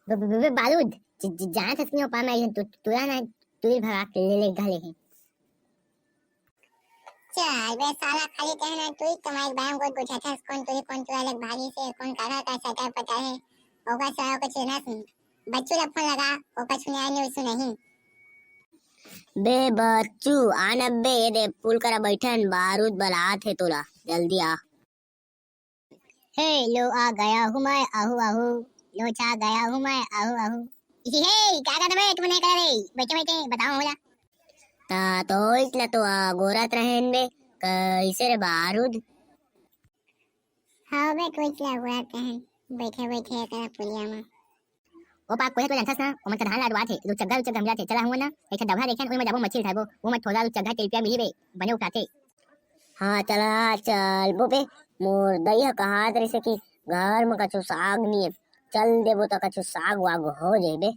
बारूद जाना था क्यों पा मैं तुरा ना तुरी भगा के ले घाले हैं। चल बे साला खाली कहना तू तुम्हारे बाम को पूछा था कौन तू अलग भागी से कौन काका का सटा पता है होगा सारा को चेना सुन बच्चों ला फोन लगा होगा सुने आने उसु नहीं बे बच्चू आन बे ये दे पुल करा बैठन बारूद बलात है तोला जल्दी आ। हे लो आ गया हूँ मैं आहू आहू लो छा गया हूँ मैं आहू आहू इसी हे क्या कर बे तुम नहीं कर रे बैठे बैठे बताओ होला ता तो इतला तो गोरात रहेन बे कैसे रे बारूद हाँ बे कोई चला हुआ कहन बैठे बैठे करा पुलिया में ओ पाक कोहे तो जानथस ना ओ मन धान लाडवा थे जो चग्गा गमला थे चला हुआ ना एक डबा देखेन ओइ में जाबो मछली थाबो वो मत थोड़ा चग्गा के रुपया मिली बे बने उठाते। हाँ चला चल बो बे मोर दैया कहा तरी से कि घर में कछु साग नहीं है चल देबो तो कछु साग वाग हो जेबे।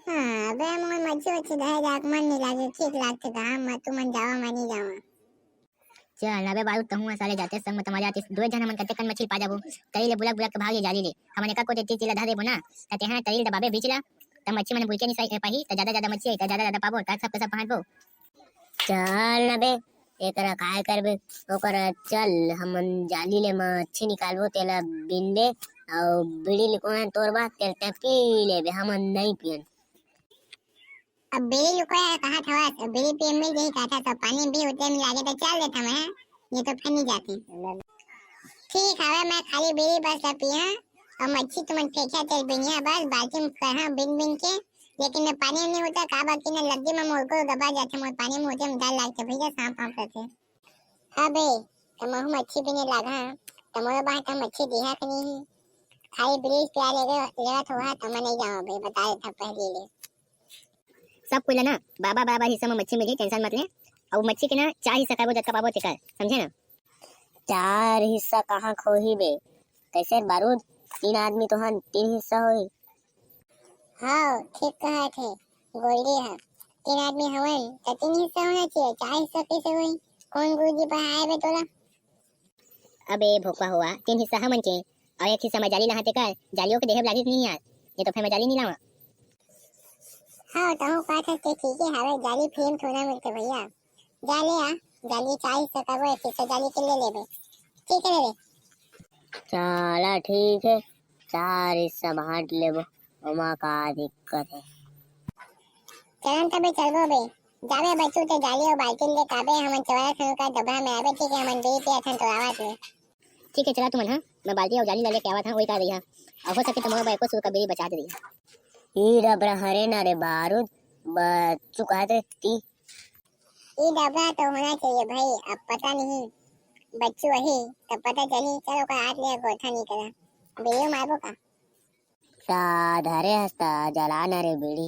हाँ बे मोर मच्छी दहे जाक मन नहीं लागे ठीक लागते गाम में तू मन जावा मैं नहीं जावा चल ना बे बारू तहु साले जाते संग में तुम्हारे आते दो जन मन कते कन मछली पा जाबो तई ले बुलक बुलक के भागे जाली ले हमने का को ते चिला धा देबो ना तते हां तई दबाबे बीचला त मच्छी मन बुलके नहीं सही पाही त ज्यादा मच्छी त ज्यादा पाबो त सब के सब पाबो। चल ना बे एकरा काय करबे ओकर चल हमन जाली ले मच्छी निकालबो तेला बिनबे और बीड़ी लिखो तोर बात तेल पी लेबे हमन नहीं पियन। अब बेरी लुकोया कहा था बेरी पे में यही कहा था तो पानी भी उतने में लागे तो चल देता मैं ये तो फिर नहीं जाती ठीक है मैं खाली बेरी बस पिया और मच्छी तुम फेंका तेल बिनिया बस बाल्टी में कहा बिन बिन के लेकिन मैं पानी नहीं होता का बाकी ना लद्दी में मोर को दबा जाते मोर पानी में होते में डाल लागते भैया सांप पाप रहते अबे तुम मच्छी बिने लगा तुम्हारे बात हम मच्छी दिया कि नहीं खाली ब्रिज पे लेगा थोड़ा तो मैं नहीं जाऊँ भाई बता देता पहले ले सब कोई ना बाबा बाबा हिस्सा में मच्छी मिली टेंशन मत ले और मच्छी के ना 4 हिस्सा खाबो जत पाबो ते कर समझे ना 4 हिस्सा कहां खोही बे कैसे बारूद 3 आदमी तो हन 3 हिस्सा होई। हाँ ठीक कहा थे गोल्डी है 3 आदमी हवन तो 3 हिस्सा होना चाहिए 4 हिस्सा कैसे हुई कौन गुरुजी पर आए बे तोला अबे भोका हुआ 3 हिस्सा हमन के और 1 हिस्सा में जाली नहाते कर जालियों के देहब लागी नहीं यार ये तो फिर मैं जाली नहीं लावा। हाँ तो कहा था कि ठीक है हवे जाली फेम थोड़ा मिलते भैया जाली आ जाली 4 हिस्सा का वो 1 हिस्सा जाली के ले ले बे ठीक है ले चला ठीक है 4 हिस्सा बांट लेबो ओमा का दिक्कत है। चलन तबे चलबो बे जावे बच्चों ते जाली और बाल्टी ले काबे हमन चवाया खनु का डब्बा में आवे ठीक है हमन दे पे अथन तो आवाज ले ठीक है चला तुमन हां मैं बाल्टी और जाली ले के आवा था वही का रही और हो सके तो मोर बाइक को सुर का बेरी बचा दे रही ई डबरा हरे ना रे बारूद बच्चू कहते ती ये डब्बा तो होना चाहिए भाई अब पता नहीं बच्चू वही तब पता चली चलो का हाथ ले गोथा नहीं करा बेयो मारो का साधारे हस्ता जलाना रे बीड़ी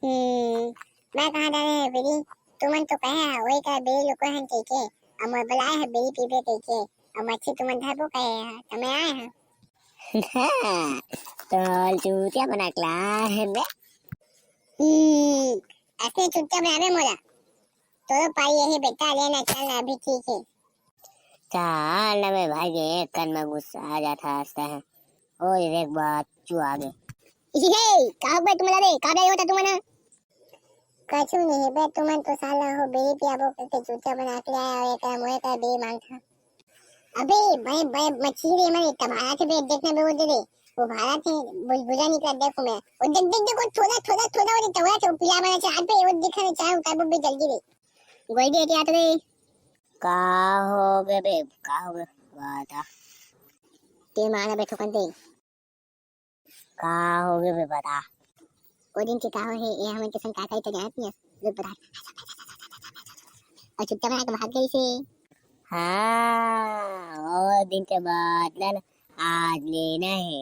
मैं कहा जाने है बेरी तुमन तो कहे है वही का बेरी लोको हन के अमर बुलाए है बेरी पीबे के और मच्छी तुमन धरबो कहे है तो मैं आए हैं तो चूतिया बना कला है बे ऐसे चुट्टा बनावे मोला तो पाई यही बेटा लेना चलना अभी ठीक है चल ना मैं भाई एक कन में गुस्सा आ जाता हंसता है और एक बच्चू आ गए ये कहा बे तुम रे का बे होता तुमने कछु नहीं बे तुमन तो साला हो बेरी पियाबो के चुट्टा बना के लाया और एक मोए का बेरी मांगता अबे भाई भाई मछली मैंने तबारा थे देखने में वो दे वो भाड़ा थे बुलबुला निकला देखो मैं वो देख देख देखो थोड़ा वो तवा तो पिला बना चाह पे वो दिखाने चाहूं काबू भी जल्दी रे वही दे क्या रे का हो गए बे का हो गए बता ते माना बैठो कंते का हो गए बे बता वो दिन के का है ये हमें किसन काका ही तो जानती है वो बता और चुट्टा बना के भाग गई से हाँ और दिन के बाद ना आज लेना है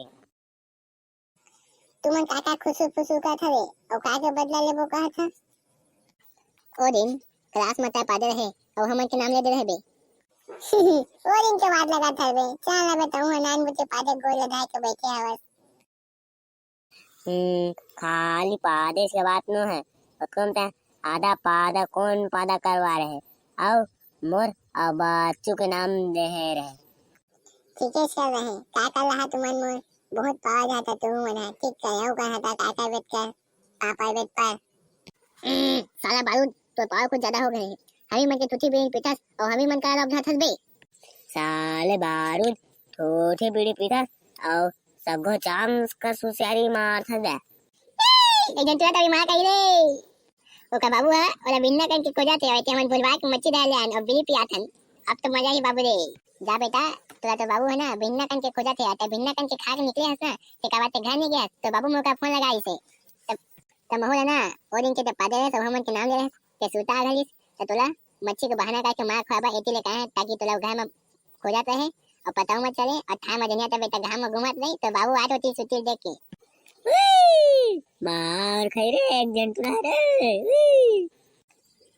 तुमन काका खुशू का था रे और काका बदला ले वो कहा था ओ दिन क्लास में ता पादे रहे और हमन के नाम ले दे रहे बे वो दिन के बाद लगा था बे चल ना बताऊं नान मुझे पादे गोल लगा के बैठे आवाज खाली पादे से बात न है तुम ता आधा पादा कौन पादा करवा रहे आओ मोर अब बच्चों के नाम दे रहे ठीक है चल रहे काका लहा तुमन मोर बहुत पावर जाता तू मना ठीक कर यू कहा था काका वेट कर पापा वेट पर साला बारूद तो पावर कुछ ज्यादा हो गए हमी मन के तुथी बीड़ी पीथस और हमी मन का अब धस बे साले बारूद तुथी बीड़ी पीथस और सबको चाम का सुसियारी मार थस दे एक जन तुला तभी मार कही रे ओका बाबू है ओला बिन्ना कन के को जाते होते हमन बुलवा के मच्छी डाल लेन और बीड़ी पियाथन अब तो मजा ही बाबू रे जा बेटा तुला तो बाबू है ना बिन्ना कन के को जाते आते बिन्ना कन के खा के निकले हस ना ते का बात घर नहीं गया तो बाबू मोर का फोन लगाई से तब हो ना और इनके तो पादे सब हमन के नाम ले के सुता घलिस तो तुला मच्छी को बहाना करके मार खाबा एती ले कहे ताकि तुला घर में खो जाता है और पता मत चले और था में जनिया बेटा घर में घुमत नहीं तो बाबू आठ होती सुती देख के मार खाई रे एक जन तुला रे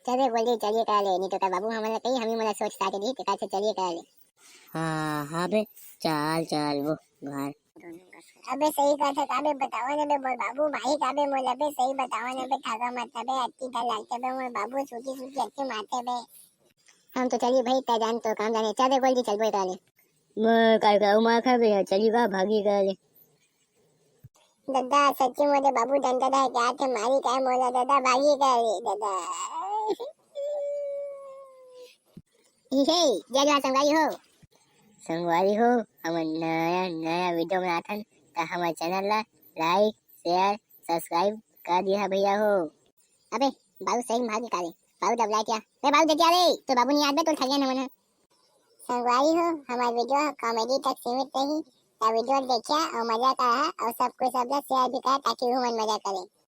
चले बोलिए चलिए कह ले नहीं तो का बाबू हमारे कहीं हमें मतलब सोच साके दी तो कैसे चलिए कह ले हाँ बे चल चल वो घर अबे सही कहा था अबे बताओ ना बे बोल बाबू भाई का बे मोल अबे सही बताओ ना बे ठगा मत बे अत्ती का लालते बे मोल बाबू सूची सूची अत्ती मारते बे हम तो चलिए भाई ता जान तो काम जाने चले बोल दी चल भाई काले मैं काय का उमा खा बे चली का भागी काले दादा सच्ची मोले बाबू डंडा है क्या थे मारी काय मोला दादा भागी काय दादा हे जय संगवारी हो हम नया नया वीडियो बनाथन तो हमारे चैनल ला लाइक शेयर सब्सक्राइब कर दिया भैया हो अबे बाबू सही भागी काले बाबू दबला क्या रे बाबू दे क्या रे तो बाबू नहीं याद बे तो ठगिया न मना संगवारी हो हमारा वीडियो कॉमेडी तक सीमित रही वीडियो देखिए और मजा करा और सबको सब शेयर भी करा ताकि वो मन मजा करे।